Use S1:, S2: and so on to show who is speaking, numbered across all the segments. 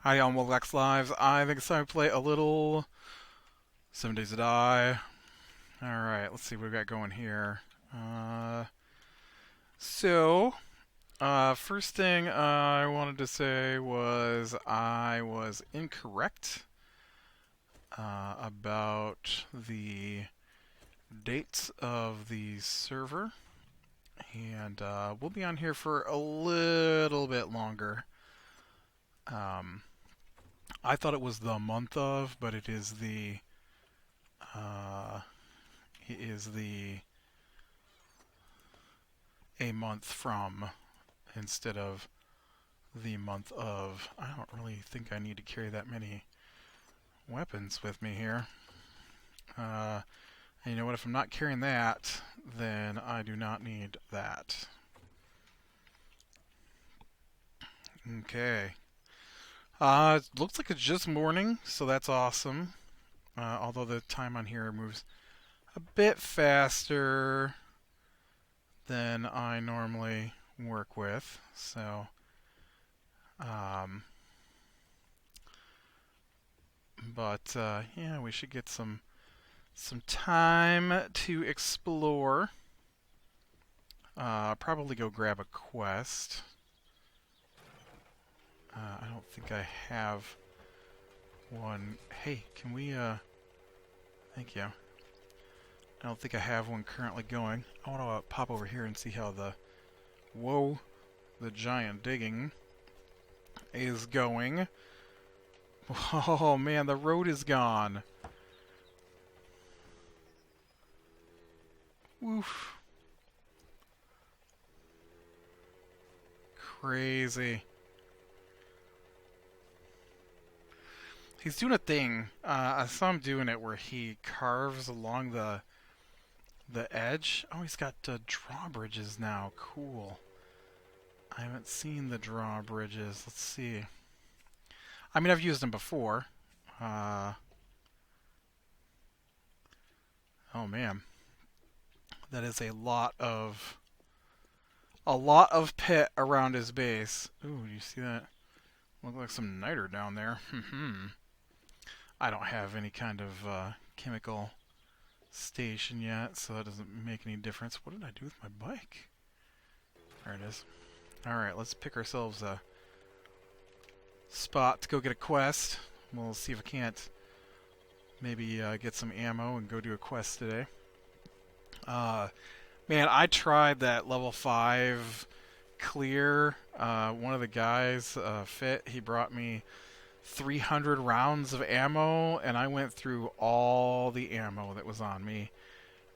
S1: Hi, on X Lives. I think it's time to play a little 7 Days to Die. Alright, let's see what we got going here. Uh, so, first thing I wanted to say was I was incorrect about the dates of the server, and we'll be on here for a little bit longer. Um, I thought it was the month of, but uh, it is the a month from instead of the month of. I don't really think I need to carry that many weapons with me here. Uh, and you know what? If I'm not carrying that, then I do not need that. Okay. It looks like it's just morning, so that's awesome. Although the time on here moves a bit faster than I normally work with. So, um, yeah, we should get some time to explore. Probably go grab a quest. I don't think I have one. Hey, can we, thank you. I don't think I have one currently going. I want to pop over here and see how the giant digging is going. Oh man, the road is gone. Oof. Crazy. He's doing a thing. I saw him doing it where he carves along the edge. Oh, he's got drawbridges now. Cool. I haven't seen the drawbridges. Let's see. I mean, I've used them before. Uh, oh man, that is a lot of pit around his base. Ooh, do you see that? Look like some niter down there. I don't have any kind of chemical station yet, so that doesn't make any difference. What did I do with my bike? There it is. Alright, let's pick ourselves a spot to go get a quest. We'll see if I can't maybe get some ammo and go do a quest today. Man, I tried that level 5 clear. One of the guys, Fit, he brought me 300 rounds of ammo, and I went through all the ammo that was on me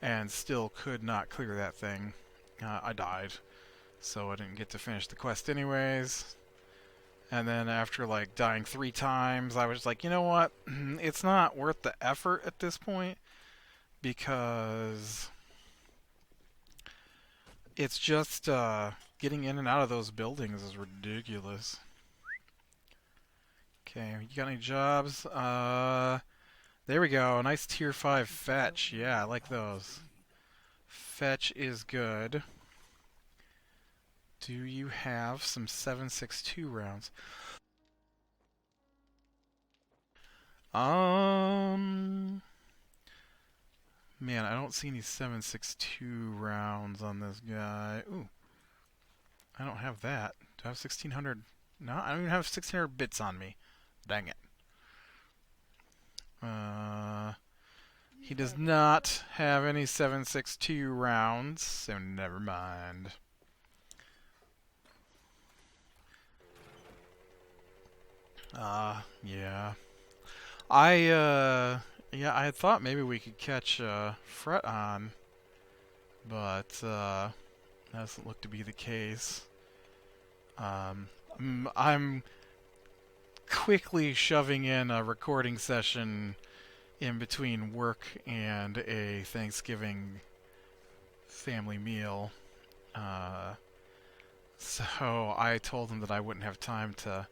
S1: and still could not clear that thing. I died, so I didn't get to finish the quest anyways. And then after like dying 3 times, I was like, you know what? It's not worth the effort at this point because it's just getting in and out of those buildings is ridiculous. Okay, you got any jobs? There we go. Nice tier 5 fetch. Yeah, I like those. Fetch is good. Do you have some 7.62 rounds? Um, Man, I don't see any 7.62 rounds on this guy. Ooh, I don't have that. Do I have 1600? No, I don't even have 1600 bits on me. Dang it. He does not have any 7.62 rounds, so never mind. Yeah. Yeah, I had thought maybe we could catch Fret on, but that doesn't look to be the case. I'm quickly shoving in a recording session in between work and a Thanksgiving family meal. Uh, so I told him that I wouldn't have time to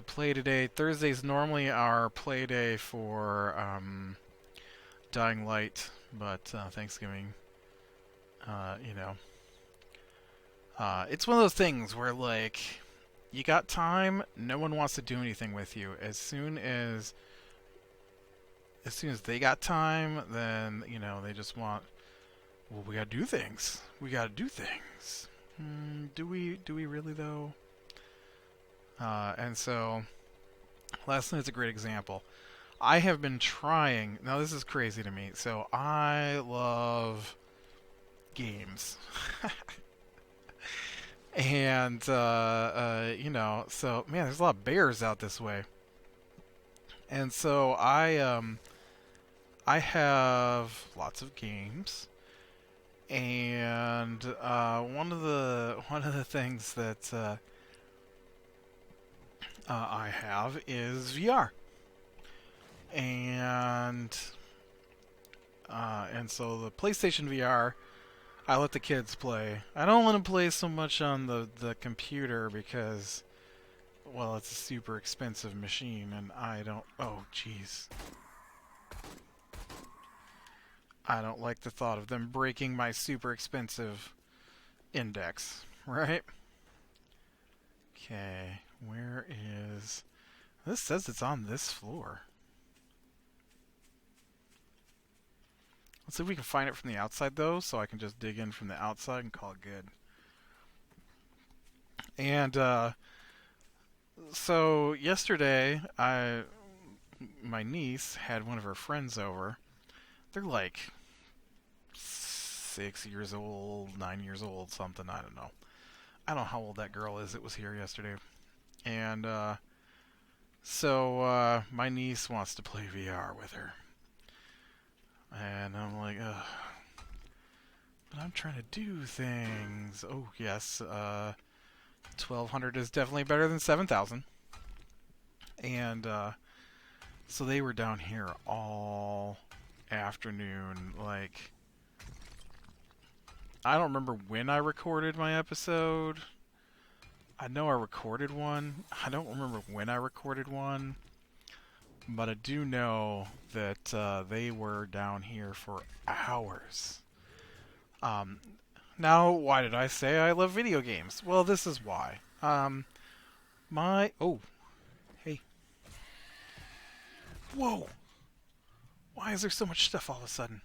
S1: play today. Thursday's normally our play day for Dying Light, but Thanksgiving, you know, it's one of those things where like you got time, no one wants to do anything with you. As soon as they got time, then they just want. Well, we gotta do things. We gotta do things. Do we? Do we really though? And so, last night's a great example. I have been trying. Now this is crazy to me. So I love games, and so man, there's a lot of bears out this way, and so I have lots of games, and one of the things that I have is VR, and so the PlayStation VR, I let the kids play. I don't let them play so much on the computer because, well, it's a super expensive machine, and I don't. Oh, jeez. I don't like the thought of them breaking my super expensive index, right? Okay, where is... This says it's on this floor. Let's see if we can find it from the outside, though, so I can just dig in from the outside and call it good. And, so yesterday, my niece had one of her friends over. They're like 6 years old, 9 years old, something. I don't know. I don't know how old that girl is that was here yesterday. And so my niece wants to play VR with her. And I'm like, ugh. But I'm trying to do things. Oh, yes. 1,200 is definitely better than 7,000. And so they were down here all afternoon. Like, I don't remember when I recorded my episode. I know I recorded one. I don't remember when I recorded one. But I do know that they were down here for hours. Now, why did I say I love video games? Well, this is why. Oh, hey. Whoa! Why is there so much stuff all of a sudden?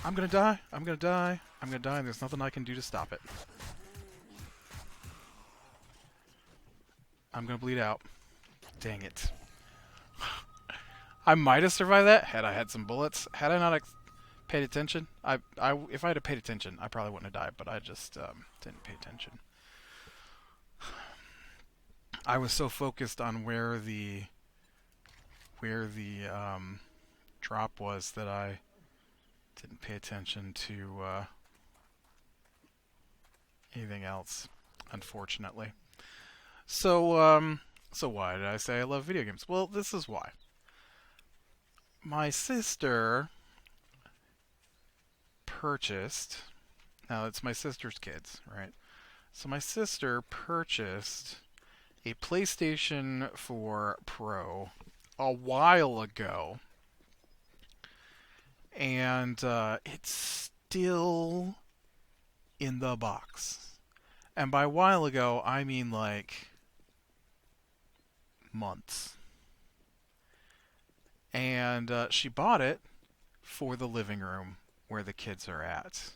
S1: I'm gonna die. I'm gonna die. I'm gonna die, and there's nothing I can do to stop it. I'm gonna bleed out. Dang it. I might have survived that had I had some bullets. Had I not paid attention, if I had paid attention, I probably wouldn't have died, but I just didn't pay attention. I was so focused on where the drop was that I didn't pay attention to anything else, unfortunately. So why did I say I love video games? Well, this is why. My sister purchased... Now, it's my sister's kids, right? So my sister purchased a PlayStation 4 Pro a while ago. And it's still in the box. And by a while ago, I mean like months. And she bought it for the living room where the kids are at.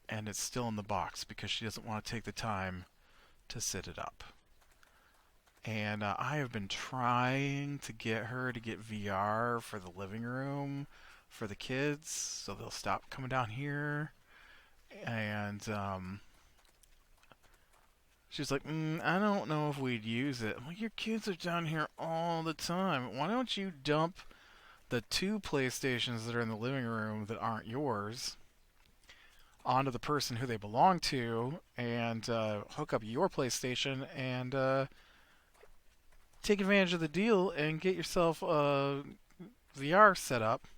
S1: And it's still in the box because she doesn't want to take the time to sit it up. And I have been trying to get her to get VR for the living room for the kids so they'll stop coming down here. And she's like, I don't know if we'd use it. Well, your kids are down here all the time. Why don't you dump the 2 PlayStations that are in the living room that aren't yours onto the person who they belong to and hook up your PlayStation and take advantage of the deal and get yourself a VR set up.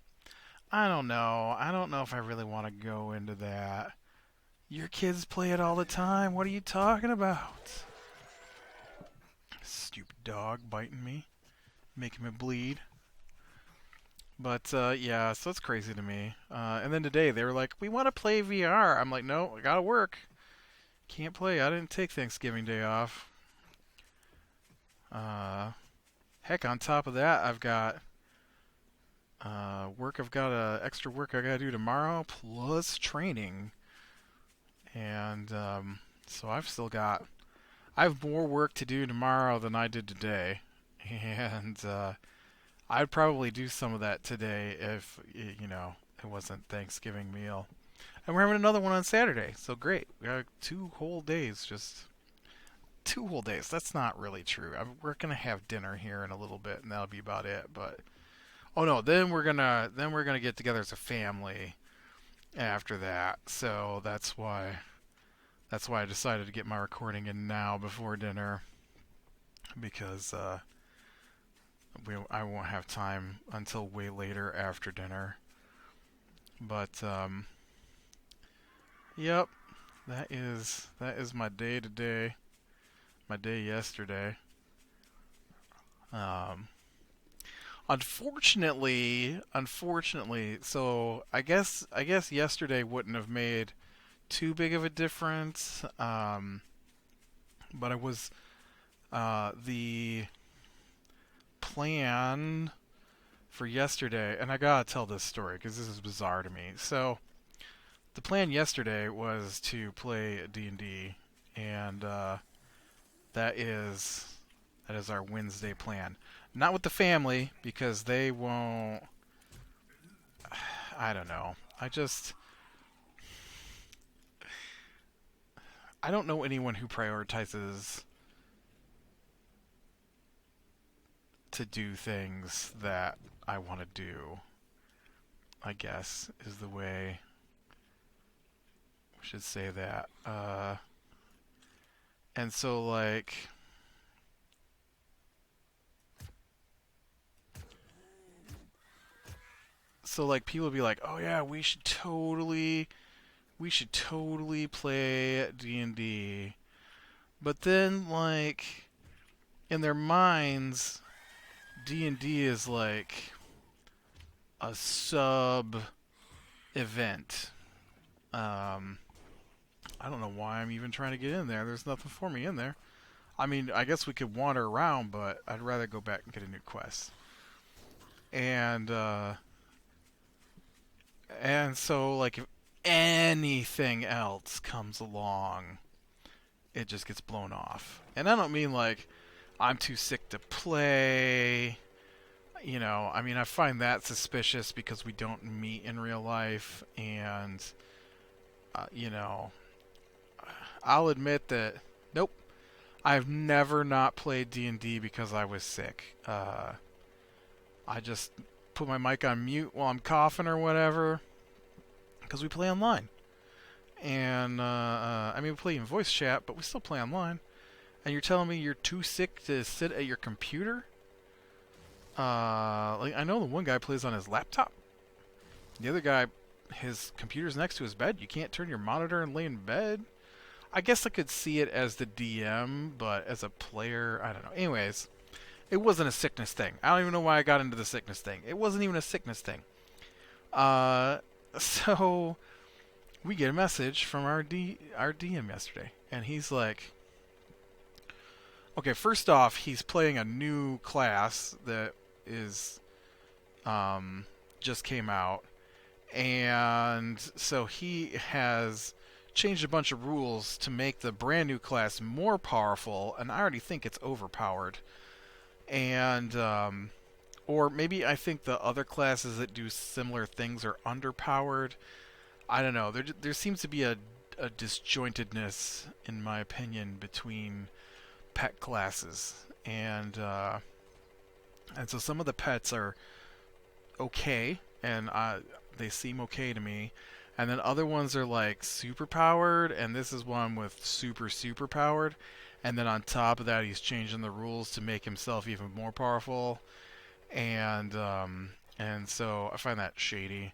S1: I don't know. I don't know if I really want to go into that. Your kids play it all the time. What are you talking about? Stupid dog biting me, making me bleed. But yeah, so it's crazy to me. And then today they were like, "We want to play VR." I'm like, "No, I gotta work. Can't play. I didn't take Thanksgiving Day off." Uh, Heck, on top of that, I've got work. I've got extra work I gotta do tomorrow, plus training, and so I have more work to do tomorrow than I did today, and I'd probably do some of that today if it wasn't Thanksgiving meal. And we're having another one on Saturday, so great. We got 2 whole days, just 2 whole days. That's not really true. We're gonna have dinner here in a little bit, and that'll be about it. But oh no, then we're gonna get together as a family after that. So that's why I decided to get my recording in now before dinner because I won't have time until way later after dinner. But yep, that is my day today, my day yesterday. Um, unfortunately, so I guess yesterday wouldn't have made too big of a difference. But it was the plan for yesterday, and I gotta tell this story because this is bizarre to me. So the plan yesterday was to play D&D, and that is that is our Wednesday plan. Not with the family because they won't. I don't know. I don't know anyone who prioritizes to do things that I want to do. I guess is the way we should say that. And so like people be like, "Oh yeah, we should totally play D&D." But then in their minds, D&D is like a sub event. Um I don't know why I'm even trying to get in there. There's nothing for me in there. I mean, I guess we could wander around, but I'd rather go back and get a new quest. And so if anything else comes along, it just gets blown off. And I don't mean I'm too sick to play. I mean, I find that suspicious because we don't meet in real life, and uh, you know, I'll admit that nope, I've never not played D&D because I was sick. I just put my mic on mute while I'm coughing or whatever because we play online. And I mean, we play in voice chat, but we still play online. And you're telling me you're too sick to sit at your computer? I know the one guy plays on his laptop. The other guy, his computer's next to his bed. You can't turn your monitor and lay in bed. I guess I could see it as the DM, but as a player, I don't know. Anyways, it wasn't a sickness thing. I don't even know why I got into the sickness thing. It wasn't even a sickness thing. Uh, so we get a message from our DM yesterday, and he's like, okay, first off, he's playing a new class that is just came out, and so he has changed a bunch of rules to make the brand new class more powerful, and I already think it's overpowered. And or maybe I think the other classes that do similar things are underpowered. I don't know. There seems to be a disjointedness, in my opinion, between pet classes, and so some of the pets are okay, and they seem okay to me, and then other ones are super powered, and this is one with super powered, and then on top of that, he's changing the rules to make himself even more powerful, and so I find that shady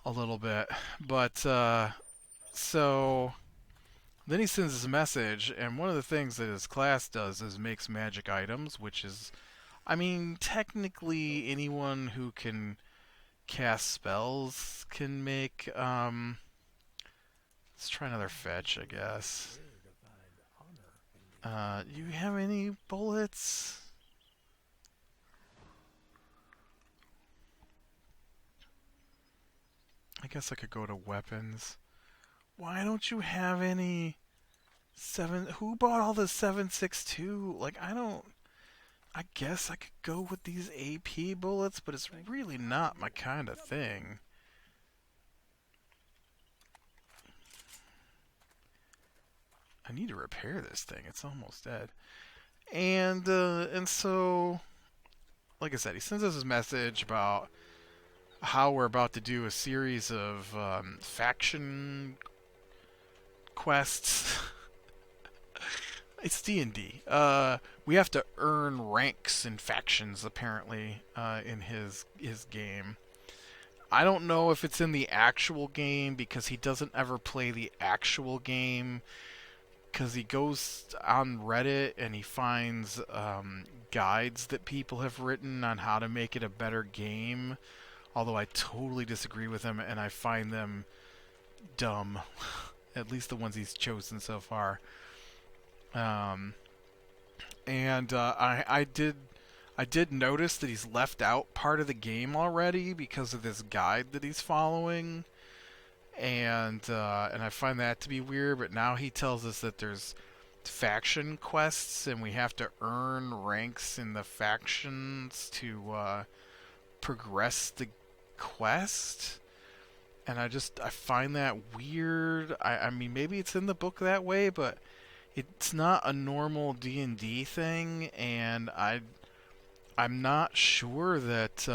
S1: a little bit, but so then he sends this message, and one of the things that his class does is makes magic items, which is I mean, technically, anyone who can cast spells can make. Let's try another fetch, I guess. Do you have any bullets? I guess I could go to weapons. Why don't you have any seven? Who bought all the 7.62? Like, I don't. I guess I could go with these AP bullets, but it's really not my kind of thing. I need to repair this thing. It's almost dead. And so, like I said, he sends us his message about how we're about to do a series of faction quests. It's D&D. We have to earn ranks in factions apparently in his game. I don't know if it's in the actual game because he doesn't ever play the actual game. Because he goes on Reddit and he finds guides that people have written on how to make it a better game. Although I totally disagree with him and I find them dumb. At least the ones he's chosen so far. I did notice that he's left out part of the game already because of this guide that he's following, and I find that to be weird. But now he tells us that there's faction quests and we have to earn ranks in the factions to progress the quest. And I find that weird. I mean, maybe it's in the book that way, but it's not a normal D&D thing, and I'm not sure that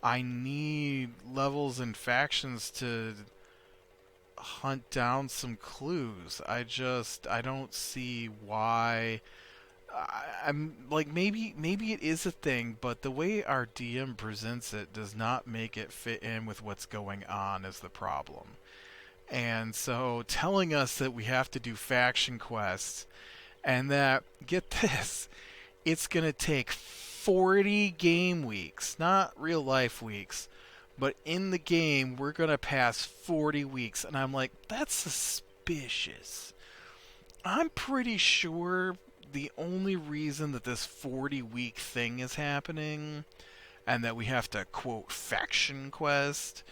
S1: I need levels and factions to hunt down some clues. I don't see why. I'm like, maybe it is a thing, but the way our DM presents it does not make it fit in with what's going on is the problem. And so telling us that we have to do faction quests and that, get this, it's going to take 40 game weeks, not real life weeks, but in the game we're going to pass 40 weeks. And I'm like, that's suspicious. I'm pretty sure the only reason that this 40-week thing is happening and that we have to, quote, faction quest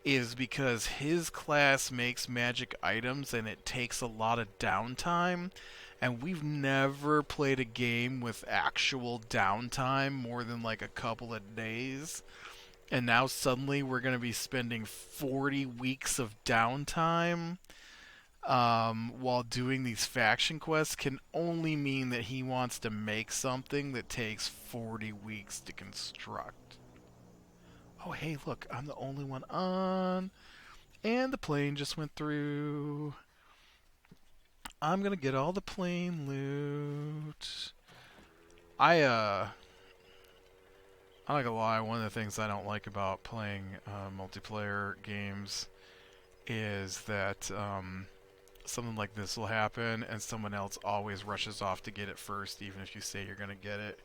S1: is because his class makes magic items and it takes a lot of downtime. And we've never played a game with actual downtime more than like a couple of days. And now suddenly we're going to be spending 40 weeks of downtime while doing these faction quests can only mean that he wants to make something that takes 40 weeks to construct. Oh, hey, look, I'm the only one on. And the plane just went through. I'm gonna get all the plane loot. I'm not gonna lie, one of the things I don't like about playing multiplayer games is that something like this will happen and someone else always rushes off to get it first, even if you say you're gonna get it.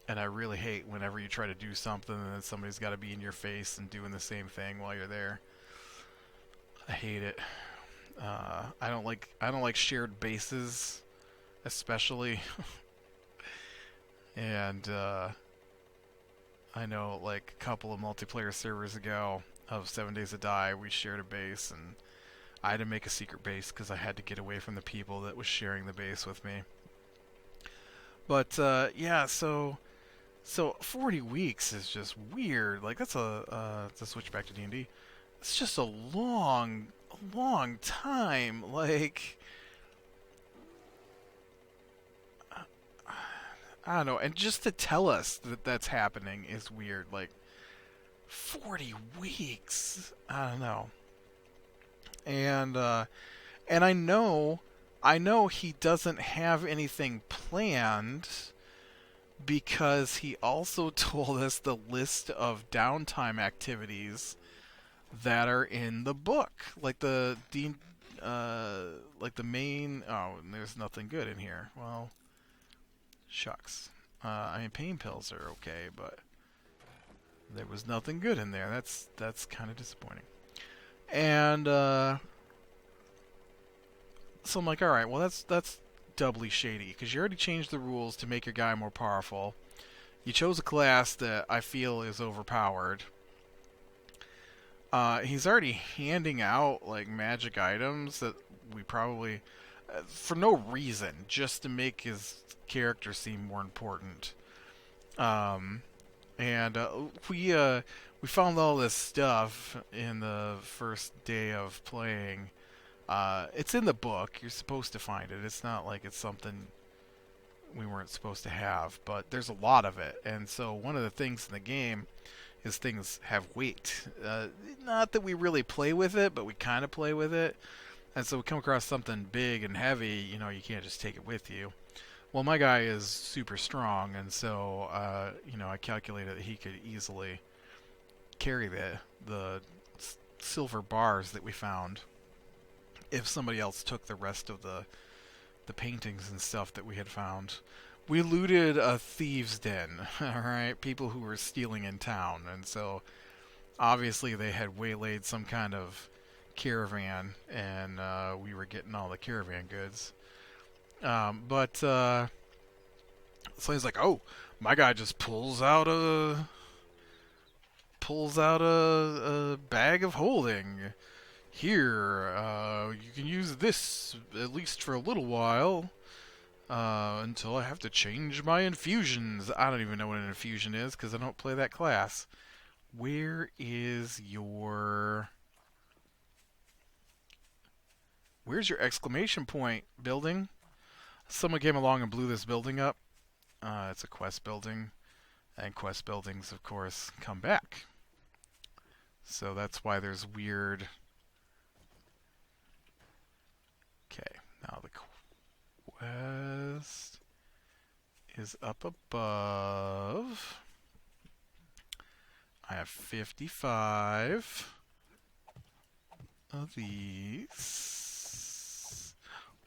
S1: And I really hate whenever you try to do something and then somebody's got to be in your face and doing the same thing while you're there. I hate it. I don't like shared bases, especially. And I know, like a couple of multiplayer servers ago of 7 Days to Die, we shared a base, and I had to make a secret base because I had to get away from the people that was sharing the base with me. But yeah, so 40 weeks is just weird. Like that's to switch back to D&D. It's just a long time. Like I don't know, and just to tell us that that's happening is weird. Like 40 weeks. I don't know. And I know he doesn't have anything planned because he also told us the list of downtime activities that are in the book. Like the like the main. Oh, there's nothing good in here. Well, shucks. I mean, pain pills are okay, but there was nothing good in there. That's kind of disappointing. And so I'm like, all right, well that's doubly shady because you already changed the rules to make your guy more powerful. You chose a class that I feel is overpowered. He's already handing out like magic items that we probably, for no reason, just to make his character seem more important. Um, and we found all this stuff in the first day of playing. It's in the book. You're supposed to find it. It's not like it's something we weren't supposed to have, but there's a lot of it. And so one of the things in the game is things have weight. Not that we really play with it, but we kind of play with it. And so we come across something big and heavy, you can't just take it with you. Well, my guy is super strong, and so I calculated that he could easily carry the silver bars that we found if somebody else took the rest of the paintings and stuff that we had found. We looted a thieves' den, alright? People who were stealing in town, and so obviously they had waylaid some kind of caravan, and we were getting all the caravan goods. But so he's like, "Oh, my guy just pulls out a bag of holding. Here, you can use this at least for a little while." Until I have to change my infusions. I don't even know what an infusion is because I don't play that class. Where is your... Where's your exclamation point, building? Someone came along and blew this building up. It's a quest building. And quest buildings, of course, come back. So that's why there's weird... Okay, now the quest is up above. I have 55 of these.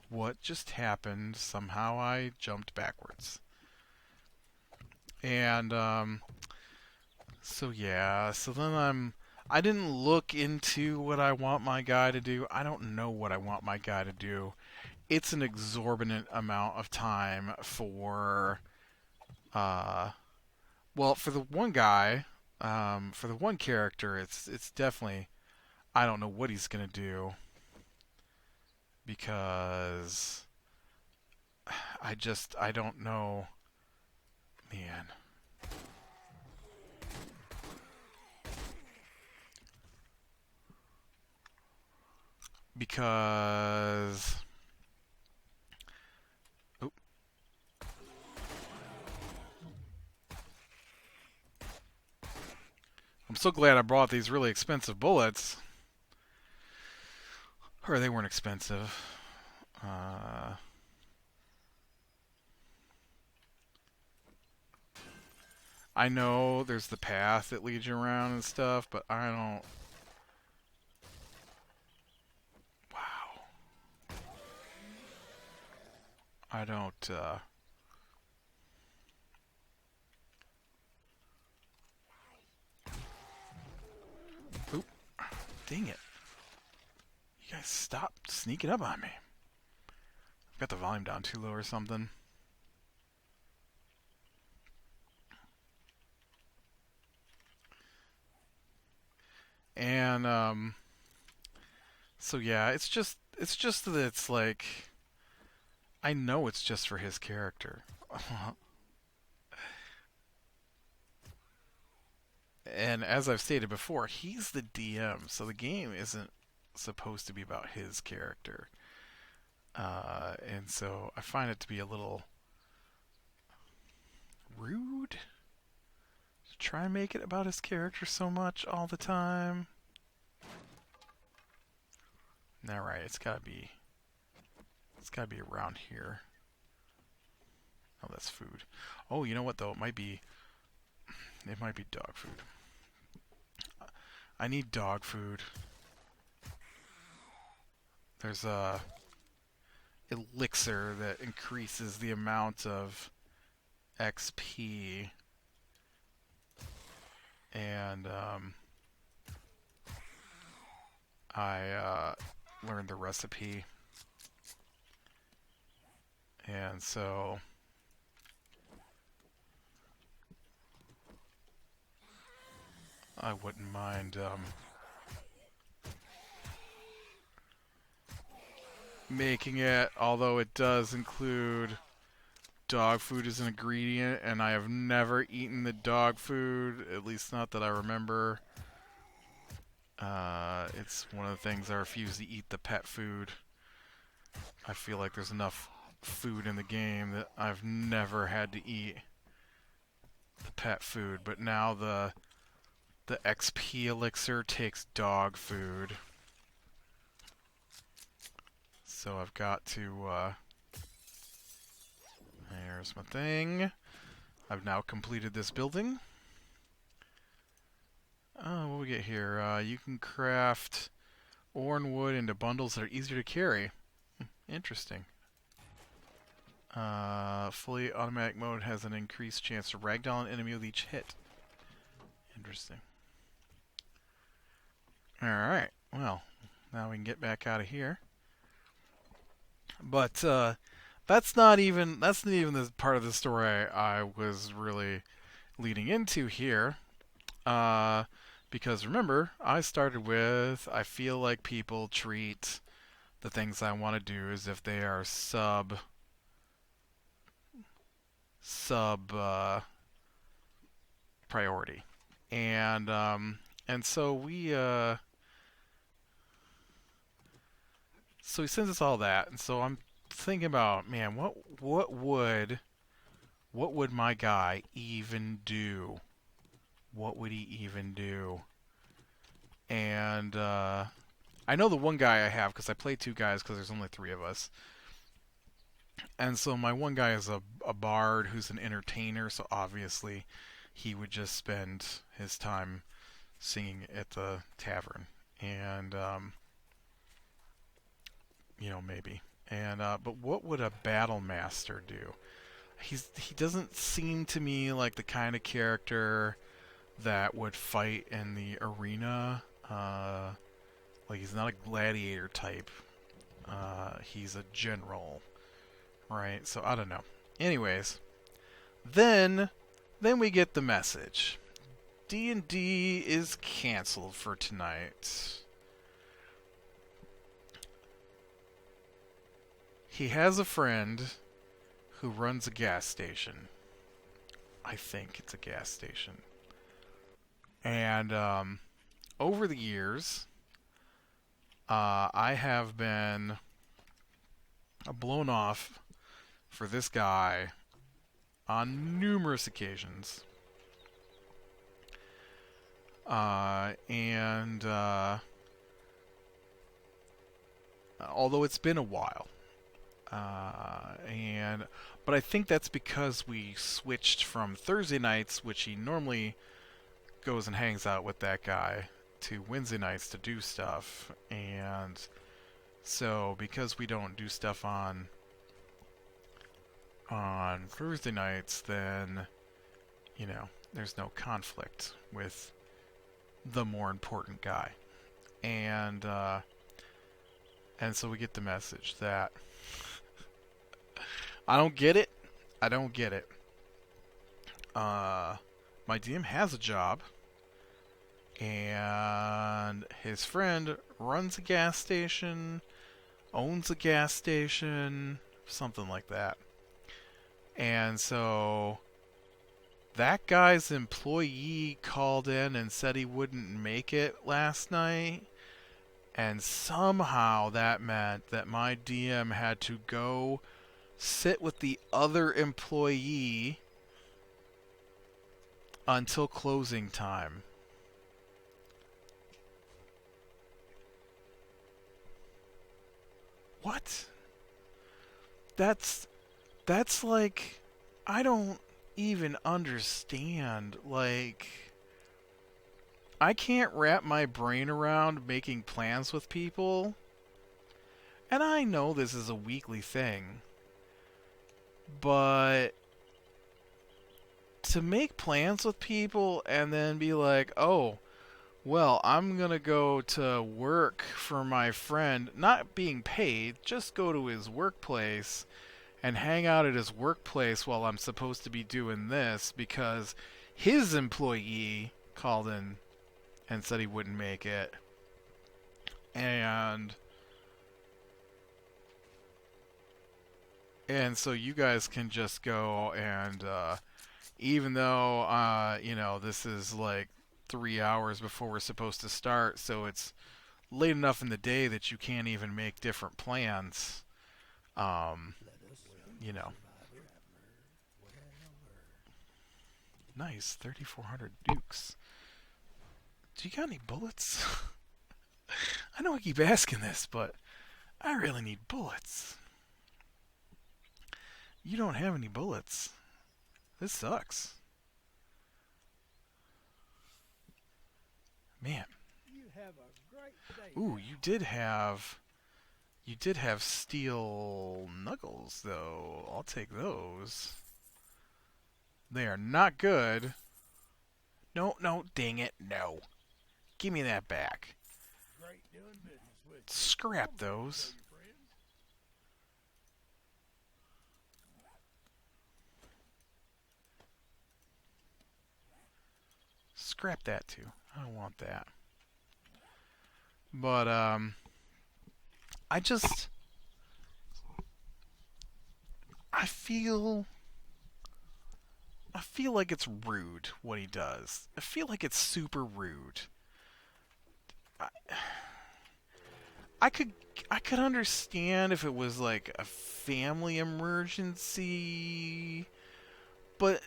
S1: What just happened? Somehow I jumped backwards. And so yeah, so then I didn't look into what I want my guy to do. I don't know what I want my guy to do. It's an exorbitant amount of time for for the one guy, for the one character, it's definitely, I don't know what he's gonna do because I don't know, man. Because oop, I'm so glad I brought these really expensive bullets. Or they weren't expensive. I know there's the path that leads you around and stuff, but I don't... Wow. I don't, Oop. Dang it. You guys stop sneaking up on me. I've got the volume down too low or something. And, so yeah, it's just that it's like, I know it's just for his character. And as I've stated before, he's the DM, so the game isn't supposed to be about his character. And so I find it to be a little rude to try and make it about his character so much all the time. Alright, it's gotta be around here. Oh, that's food. Oh, you know what though? It might be dog food. I need dog food. there's a elixir that increases the amount of XP, and I learned the recipe, and so I wouldn't mind making it, although it does include dog food as an ingredient, and I have never eaten the dog food, at least not that I remember. It's one of the things I refuse to eat, the pet food. I feel like there's enough food in the game that I've never had to eat the pet food, but now the XP elixir takes dog food. So I've got to there's my thing. I've now completed this building. What do we get here? You can craft ore and wood into bundles that are easier to carry. Interesting. Fully automatic mode has an increased chance to ragdoll an enemy with each hit. Interesting. Alright, well, now we can get back out of here. But that's not even the part of the story I was really leading into here. Because remember, I started with I feel like people treat the things I want to do as if they are sub priority, and so he sends us all that, and so I'm thinking about, man, what would my guy even do? What would he even do? And I know the one guy I have because I play two guys because there's only three of us. And so my one guy is a bard who's an entertainer, so obviously he would just spend his time singing at the tavern. And, maybe. And but what would a battle master do? He doesn't seem to me like the kind of character that would fight in the arena. Like, he's not a gladiator type. He's a general, right? So I don't know. Anyways, then we get the message. D&D is canceled for tonight. He has a friend who runs a gas station. I think it's a gas station. And over the years, I have been blown off for this guy on numerous occasions. And although it's been a while, but I think that's because we switched from Thursday nights, which he normally goes and hangs out with that guy, to Wednesday nights to do stuff. And so because we don't do stuff on Thursday nights, then there's no conflict with the more important guy. And so we get the message that I don't get it. My DM has a job, and his friend runs a gas station, owns a gas station, something like that. And so that guy's employee called in and said he wouldn't make it last night. And somehow that meant that my DM had to go sit with the other employee until closing time. What? That's like, I don't even understand. Like, I can't wrap my brain around making plans with people And I know this is a weekly thing, but to make plans with people and then be like, oh, well, I'm going to go to work for my friend, not being paid, just go to his workplace and hang out at his workplace while I'm supposed to be doing this because his employee called in and said he wouldn't make it. And so you guys can just go and even though this is like 3 hours before we're supposed to start, so it's late enough in the day that you can't even make different plans. Um, you know, nice 3,400 dukes. Do you got any bullets? I know I keep asking this, but I really need bullets. You don't have any bullets. This sucks. Man. Ooh, you did have steel knuckles though. I'll take those. They are not good. No, dang it, no. Give me that back. Scrap those. Scrap that too. I don't want that. But I feel like it's rude what he does. I feel like it's super rude. I, I could understand if it was like a family emergency, but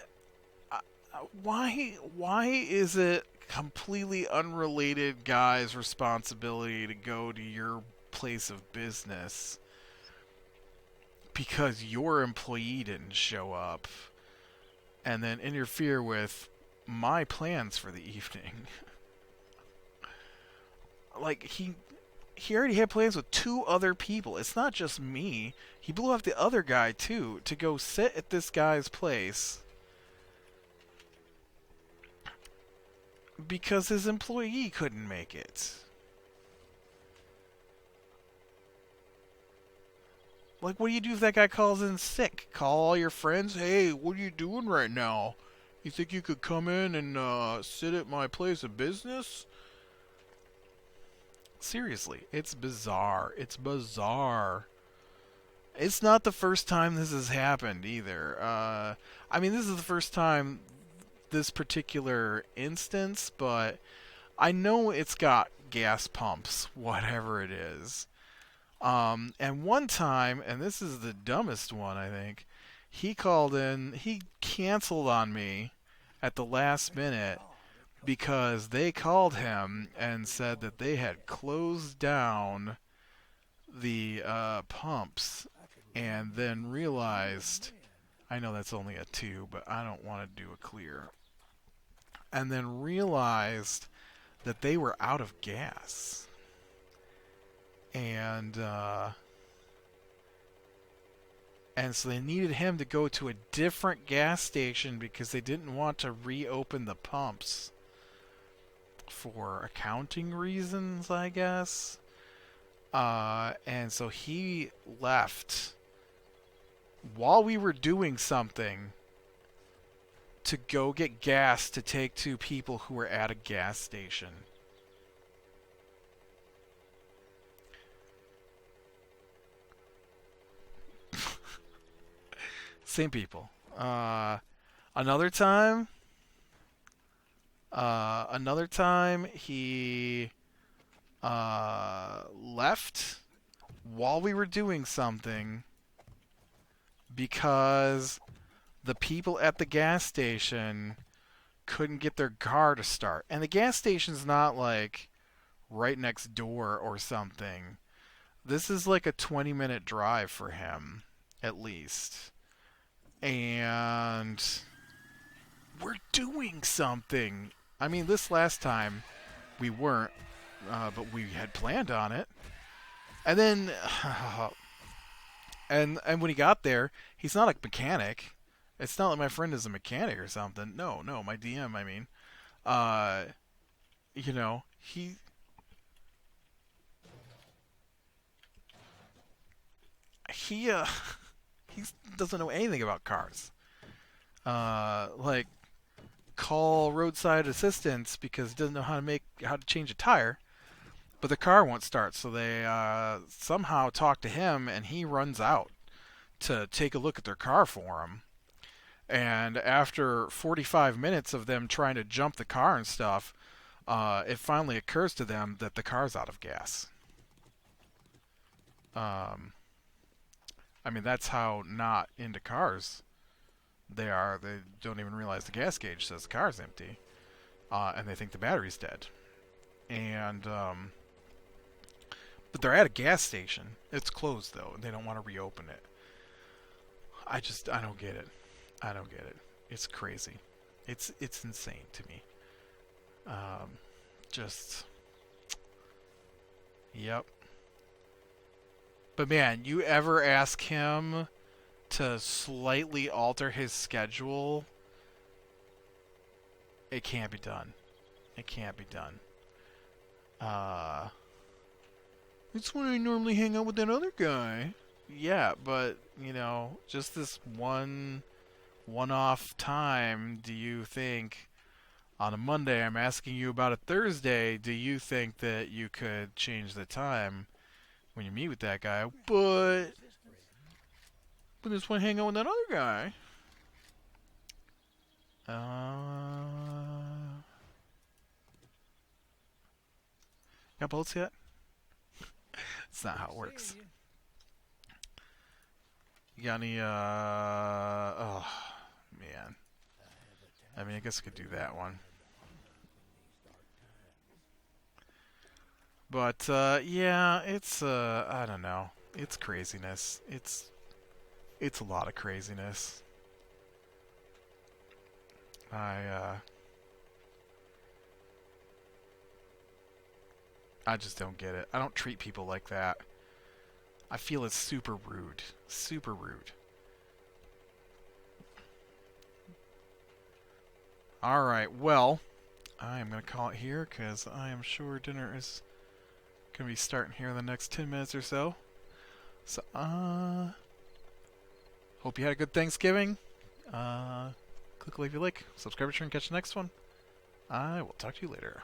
S1: why is it completely unrelated guy's responsibility to go to your place of business because your employee didn't show up and then interfere with my plans for the evening? Like he already had plans with two other people. It's not just me. He blew off the other guy too to go sit at this guy's place because his employee couldn't make it. Like, what do you do if that guy calls in sick? Call all your friends? Hey, what are you doing right now? You think you could come in and sit at my place of business? Seriously, it's bizarre. It's bizarre. It's not the first time this has happened either. I mean, this is the first time this particular instance, but I know it's got gas pumps, whatever it is. And one time, and this is the dumbest one, I think, he called in, he canceled on me at the last minute because they called him and said that they had closed down the pumps and then realized, I know that's only a 2, but I don't want to do a clear, and then realized that they were out of gas. And so they needed him to go to a different gas station because they didn't want to reopen the pumps for accounting reasons, I guess. And so he left while we were doing something to go get gas to take to people who were at a gas station. Same people. Another time he left while we were doing something because the people at the gas station couldn't get their car to start. And the gas station's not like right next door or something. This is like a 20-minute drive for him, at least. And we're doing something. I mean, this last time we weren't, but we had planned on it. And then, and when he got there, he's not a mechanic. It's not like my friend is a mechanic or something. No, no, my DM. I mean, uh, you know, he he doesn't know anything about cars. Like call roadside assistance because he doesn't know how to change a tire, but the car won't start. So they somehow talk to him, and he runs out to take a look at their car for him. And after 45 minutes of them trying to jump the car and stuff, it finally occurs to them that the car's out of gas. Um, I mean, that's how not into cars they are. They don't even realize the gas gauge says the car's empty, and they think the battery's dead. And but they're at a gas station. It's closed though, and they don't want to reopen it. I don't get it. I don't get it. It's crazy. It's insane to me. Um, just yep. But man, you ever ask him to slightly alter his schedule? It can't be done. It can't be done. Uh, it's when I normally hang out with that other guy. Yeah, but just this one-off time. Do you think on a Monday I'm asking you about a Thursday? Do you think that you could change the time when you meet with that guy? But just want to hang out with that other guy. Got bullets yet? That's not how it works. You got any, oh, man. I mean, I guess I could do that one. But, yeah, it's, I don't know. It's craziness. It's a lot of craziness. I just don't get it. I don't treat people like that. I feel it's super rude. Super rude. Alright, well, I am going to call it here because I am sure dinner is going to be starting here in the next 10 minutes or so. So, hope you had a good Thanksgiving. Click like if you like. Subscribe and catch the next one. I will talk to you later.